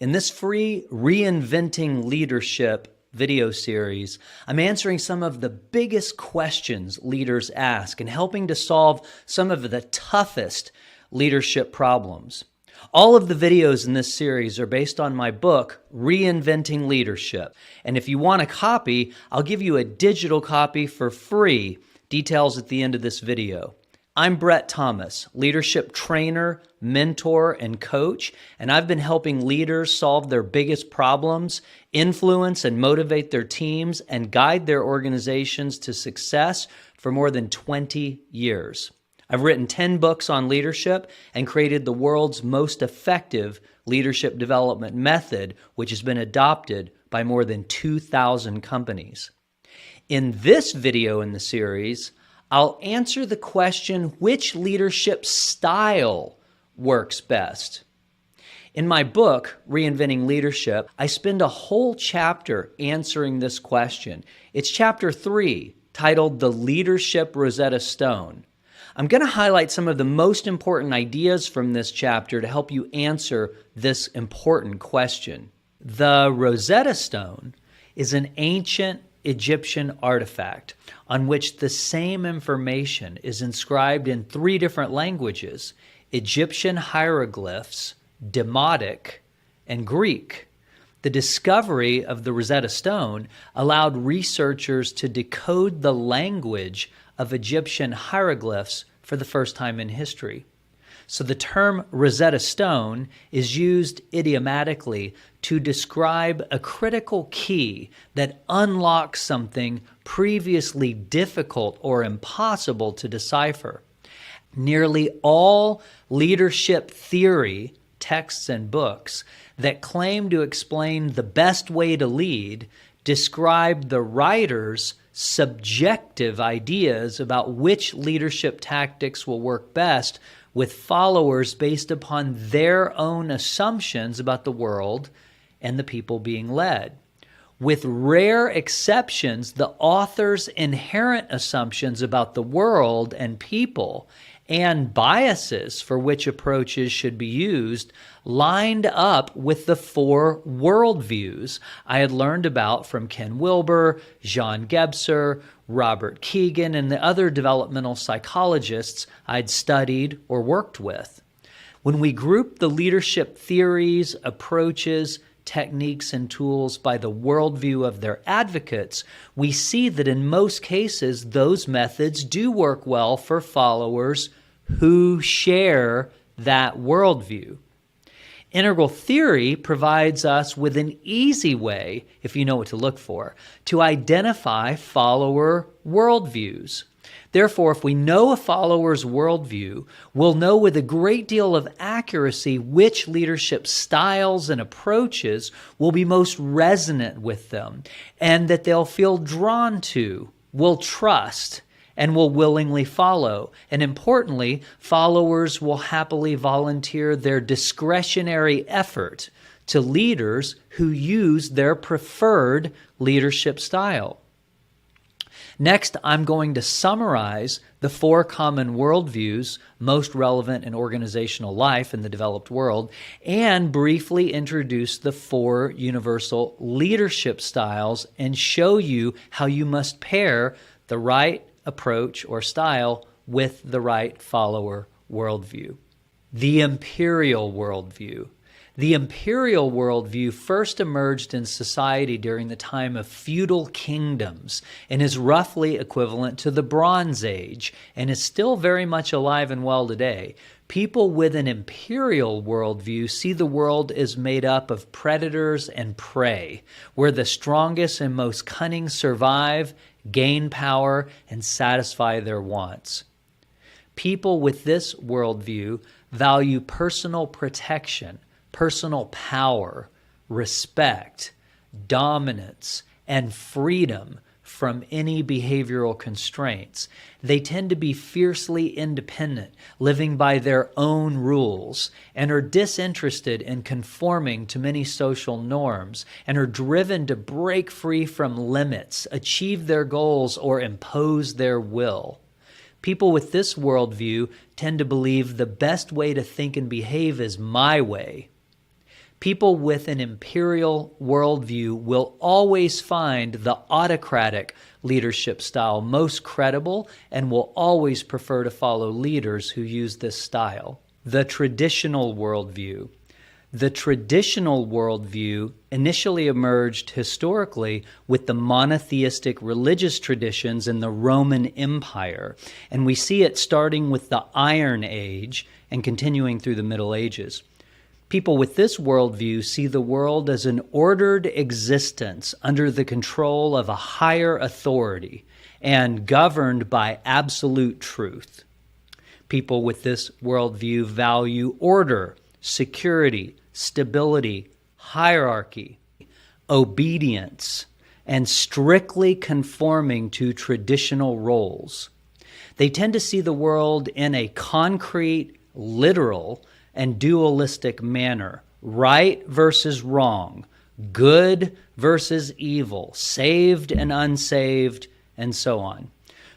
In this free Reinventing Leadership video series, I'm answering some of the biggest questions leaders ask and helping to solve some of the toughest leadership problems. All of the videos in this series are based on my book, Reinventing Leadership. And if you want a copy, I'll give you a digital copy for free. Details at the end of this video. I'm Brett Thomas, leadership trainer, mentor, and coach, and I've been helping leaders solve their biggest problems, influence and motivate their teams, and guide their organizations to success for more than 20 years. I've written 10 books on leadership and created the world's most effective leadership development method, which has been adopted by more than 2,000 companies. In this video in the series, I'll answer the question, which leadership style works best? In my book, Reinventing Leadership, I spend a whole chapter answering this question. It's chapter 3, titled The Leadership Rosetta Stone. I'm going to highlight some of the most important ideas from this chapter to help you answer this important question. The Rosetta Stone is an ancient Egyptian artifact on which the same information is inscribed in 3 different languages: Egyptian hieroglyphs, Demotic, and Greek. The discovery of the Rosetta Stone allowed researchers to decode the language of Egyptian hieroglyphs for the first time in history. So the term Rosetta Stone is used idiomatically to describe a critical key that unlocks something previously difficult or impossible to decipher. Nearly all leadership theory texts and books that claim to explain the best way to lead describe the writer's subjective ideas about which leadership tactics will work best with followers based upon their own assumptions about the world and the people being led. With rare exceptions, the author's inherent assumptions about the world and people and biases for which approaches should be used lined up with the 4 worldviews I had learned about from Ken Wilber, John Gebser, Robert Keegan, and the other developmental psychologists I'd studied or worked with. When we group the leadership theories, approaches, techniques, and tools by the worldview of their advocates, we see that in most cases, those methods do work well for followers who share that worldview. Integral theory provides us with an easy way, if you know what to look for, to identify follower worldviews. Therefore, if we know a follower's worldview, we'll know with a great deal of accuracy which leadership styles and approaches will be most resonant with them and that they'll feel drawn to, will trust, and will willingly follow. And importantly, followers will happily volunteer their discretionary effort to leaders who use their preferred leadership style. Next, I'm going to summarize the 4 common worldviews most relevant in organizational life in the developed world and briefly introduce the 4 universal leadership styles and show you how you must pair the right approach or style with the right follower worldview. The imperial worldview. The imperial worldview first emerged in society during the time of feudal kingdoms and is roughly equivalent to the Bronze Age and is still very much alive and well today. People with an imperial worldview see the world as made up of predators and prey, where the strongest and most cunning survive, gain power, and satisfy their wants. People with this worldview value personal protection, personal power, respect, dominance, and freedom from any behavioral constraints. They tend to be fiercely independent, living by their own rules, and are disinterested in conforming to many social norms, and are driven to break free from limits, achieve their goals, or impose their will. People with this worldview tend to believe the best way to think and behave is my way. People with an imperial worldview will always find the autocratic leadership style most credible and will always prefer to follow leaders who use this style. The traditional worldview. The traditional worldview initially emerged historically with the monotheistic religious traditions in the Roman Empire, and we see it starting with the Iron Age and continuing through the Middle Ages. People with this worldview see the world as an ordered existence under the control of a higher authority and governed by absolute truth. People with this worldview value order, security, stability, hierarchy, obedience, and strictly conforming to traditional roles. They tend to see the world in a concrete, literal, and dualistic manner, right versus wrong, good versus evil, saved and unsaved, and so on.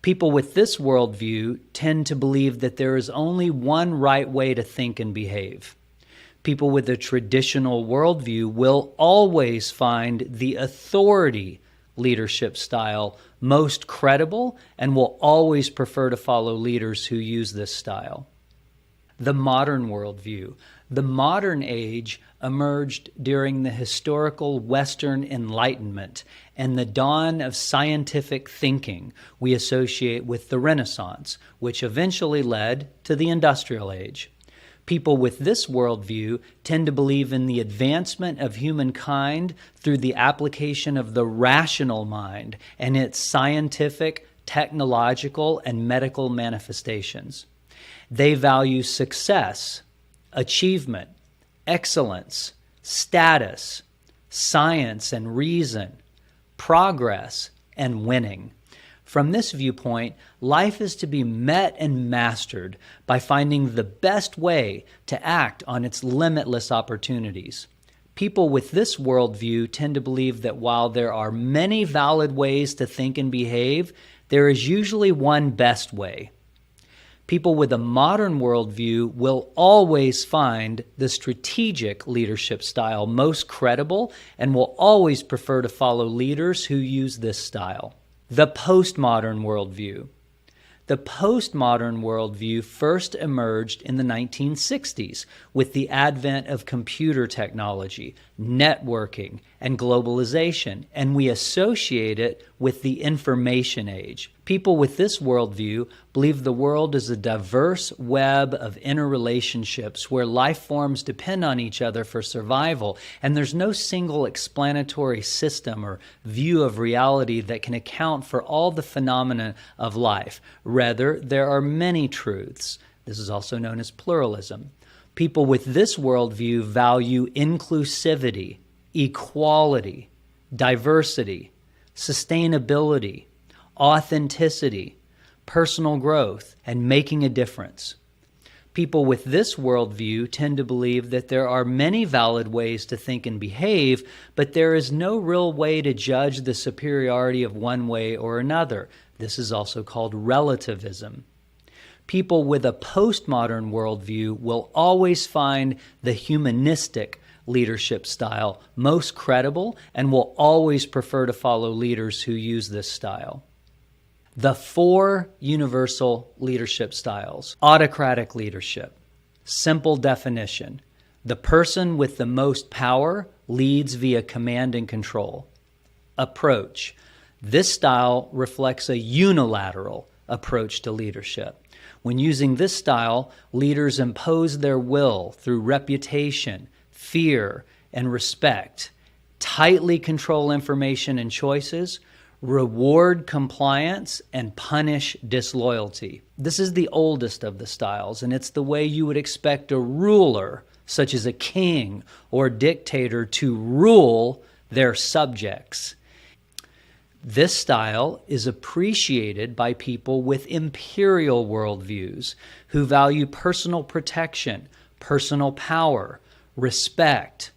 People with this worldview tend to believe that there is only one right way to think and behave. People with a traditional worldview will always find the authority leadership style most credible and will always prefer to follow leaders who use this style. The modern worldview. The modern age emerged during the historical Western Enlightenment and the dawn of scientific thinking we associate with the Renaissance, which eventually led to the Industrial Age. People with this worldview tend to believe in the advancement of humankind through the application of the rational mind and its scientific, technological, and medical manifestations. They value success, achievement, excellence, status, science and reason, progress, and winning. From this viewpoint, life is to be met and mastered by finding the best way to act on its limitless opportunities. People with this worldview tend to believe that while there are many valid ways to think and behave, there is usually one best way. People with a modern worldview will always find the strategic leadership style most credible and will always prefer to follow leaders who use this style. The postmodern worldview. The postmodern worldview first emerged in the 1960s with the advent of computer technology, networking, and globalization, and we associate it with the information age. People with this worldview believe the world is a diverse web of interrelationships where life forms depend on each other for survival, and there's no single explanatory system or view of reality that can account for all the phenomena of life. Rather, there are many truths. This is also known as pluralism. People with this worldview value inclusivity, equality, diversity, sustainability, authenticity, personal growth, and making a difference. People with this worldview tend to believe that there are many valid ways to think and behave, but there is no real way to judge the superiority of one way or another. This is also called relativism. People with a postmodern worldview will always find the humanistic leadership style most credible and will always prefer to follow leaders who use this style. The 4 universal leadership styles. Autocratic leadership. Simple definition. The person with the most power leads via command and control. Approach. This style reflects a unilateral approach to leadership. When using this style, leaders impose their will through reputation, fear, and respect, tightly control information and choices, reward compliance, and punish disloyalty. This is the oldest of the styles, and it's the way you would expect a ruler, such as a king or dictator, to rule their subjects. This style is appreciated by people with imperial worldviews who value personal protection, personal power, respect,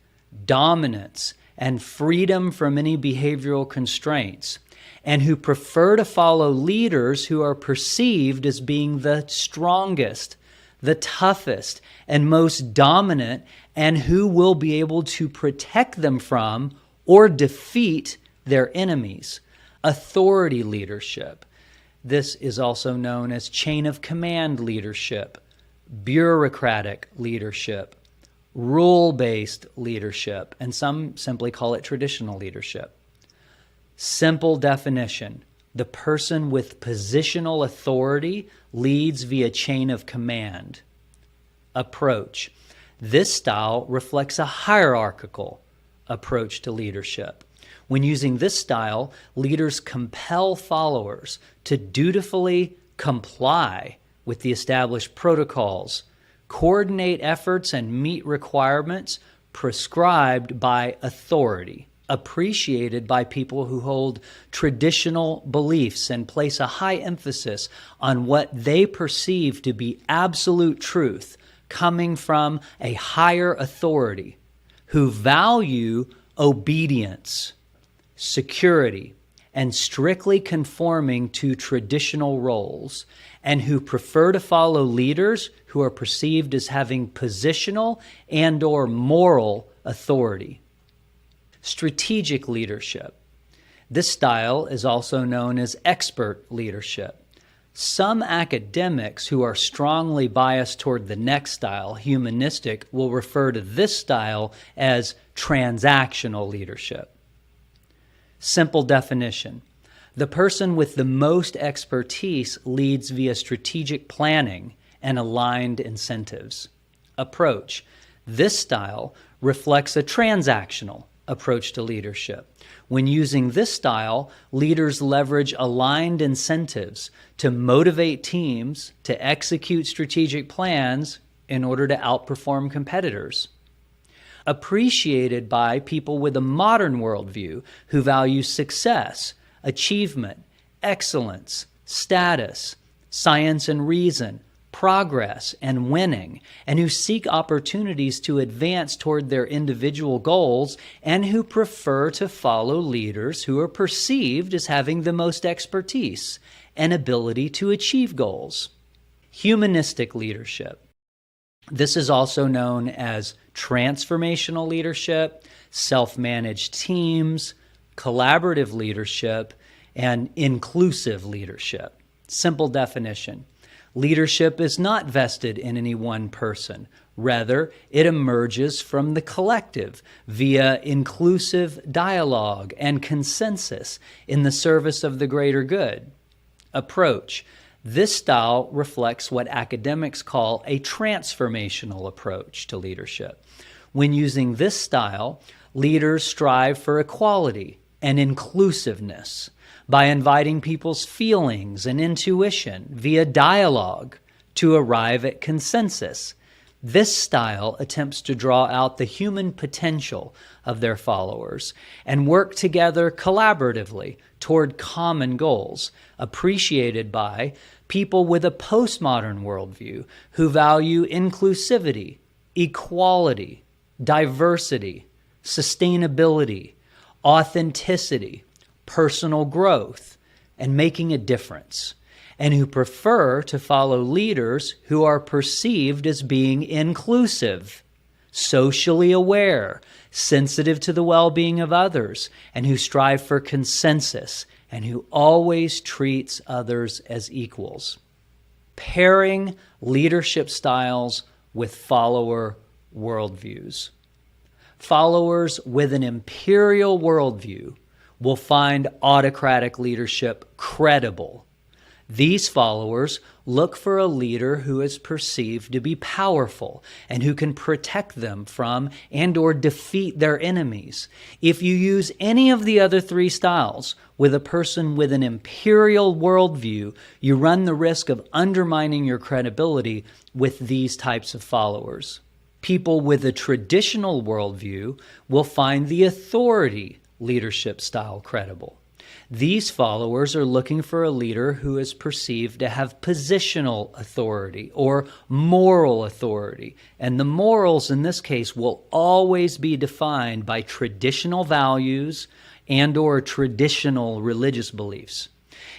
dominance, and freedom from any behavioral constraints, and who prefer to follow leaders who are perceived as being the strongest, the toughest and most dominant, and who will be able to protect them from or defeat their enemies. Authority leadership. This is also known as chain of command leadership, bureaucratic leadership, rule-based leadership, and some simply call it traditional leadership. Simple definition: the person with positional authority leads via chain of command. Approach. This style reflects a hierarchical approach to leadership. When using this style, leaders compel followers to dutifully comply with the established protocols, coordinate efforts, and meet requirements prescribed by authority, appreciated by people who hold traditional beliefs and place a high emphasis on what they perceive to be absolute truth coming from a higher authority, who value obedience, security, and strictly conforming to traditional roles, and who prefer to follow leaders who are perceived as having positional and/or moral authority. Strategic leadership. This style is also known as expert leadership. Some academics who are strongly biased toward the next style, humanistic, will refer to this style as transactional leadership. Simple definition: the person with the most expertise leads via strategic planning and aligned incentives. Approach. This style reflects a transactional approach to leadership. When using this style, leaders leverage aligned incentives to motivate teams to execute strategic plans in order to outperform competitors. Appreciated by people with a modern worldview who value success, achievement, excellence, status, science and reason, progress, and winning, and who seek opportunities to advance toward their individual goals, and who prefer to follow leaders who are perceived as having the most expertise and ability to achieve goals. Humanistic leadership. This is also known as transformational leadership, self-managed teams, collaborative leadership, and inclusive leadership. Simple definition: leadership is not vested in any one person. Rather, it emerges from the collective via inclusive dialogue and consensus in the service of the greater good. Approach. This style reflects what academics call a transformational approach to leadership. When using this style, leaders strive for equality and inclusiveness by inviting people's feelings and intuition via dialogue to arrive at consensus. This style attempts to draw out the human potential of their followers and work together collaboratively toward common goals, appreciated by people with a postmodern worldview who value inclusivity, equality, diversity, sustainability, authenticity, personal growth, and making a difference, and who prefer to follow leaders who are perceived as being inclusive, socially aware, sensitive to the well-being of others, and who strive for consensus, and who always treats others as equals. Pairing leadership styles with follower worldviews. Followers with an imperial worldview will find autocratic leadership credible. These followers look for a leader who is perceived to be powerful and who can protect them from and/or defeat their enemies. If you use any of the other three styles with a person with an imperial worldview, you run the risk of undermining your credibility with these types of followers. People with a traditional worldview will find the authority leadership style credible. These followers are looking for a leader who is perceived to have positional authority or moral authority, and the morals in this case will always be defined by traditional values and/or traditional religious beliefs.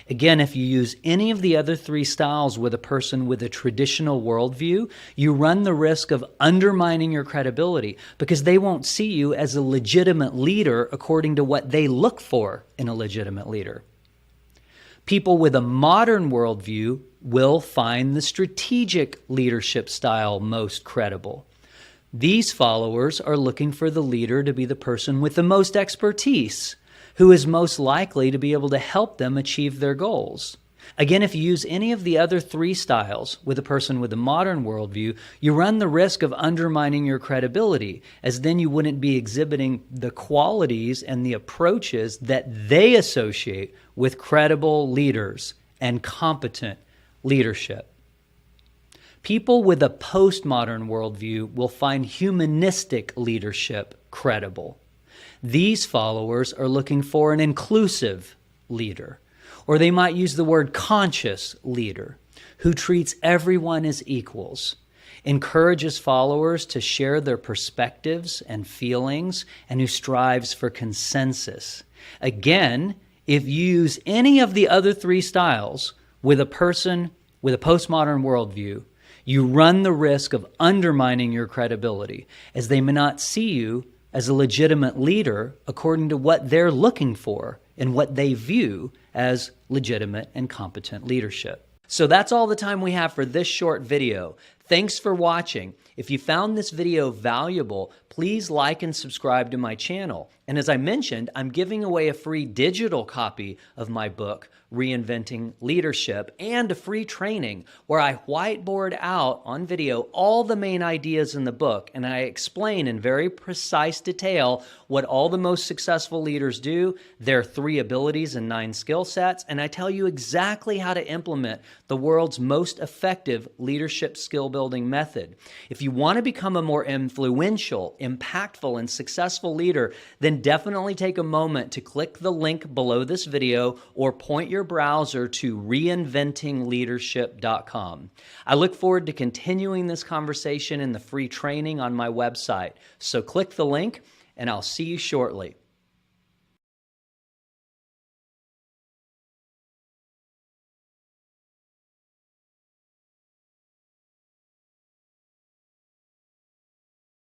Again, if you use any of the other three styles with a person with a traditional worldview, you run the risk of undermining your credibility because they won't see you as a legitimate leader according to what they look for in a legitimate leader. People with a modern worldview will find the strategic leadership style most credible. These followers are looking for the leader to be the person with the most expertise, who is most likely to be able to help them achieve their goals. Again, if you use any of the other three styles with a person with a modern worldview, you run the risk of undermining your credibility, as then you wouldn't be exhibiting the qualities and the approaches that they associate with credible leaders and competent leadership. People with a postmodern worldview will find humanistic leadership credible. These followers are looking for an inclusive leader, or they might use the word conscious leader, who treats everyone as equals, encourages followers to share their perspectives and feelings, and who strives for consensus. Again, if you use any of the other three styles with a person with a postmodern worldview, you run the risk of undermining your credibility, as they may not see you as a legitimate leader according to what they're looking for and what they view as legitimate and competent leadership. So that's all the time we have for this short video. Thanks for watching. If you found this video valuable, please like and subscribe to my channel. And as I mentioned, I'm giving away a free digital copy of my book, Reinventing Leadership, and a free training where I whiteboard out on video all the main ideas in the book, and I explain in very precise detail what all the most successful leaders do, their 3 abilities and 9 skill sets, and I tell you exactly how to implement the world's most effective leadership skill building method. If you want to become a more influential, impactful, and successful leader, then definitely take a moment to click the link below this video or point your browser to reinventingleadership.com. I look forward to continuing this conversation in the free training on my website. So click the link and I'll see you shortly.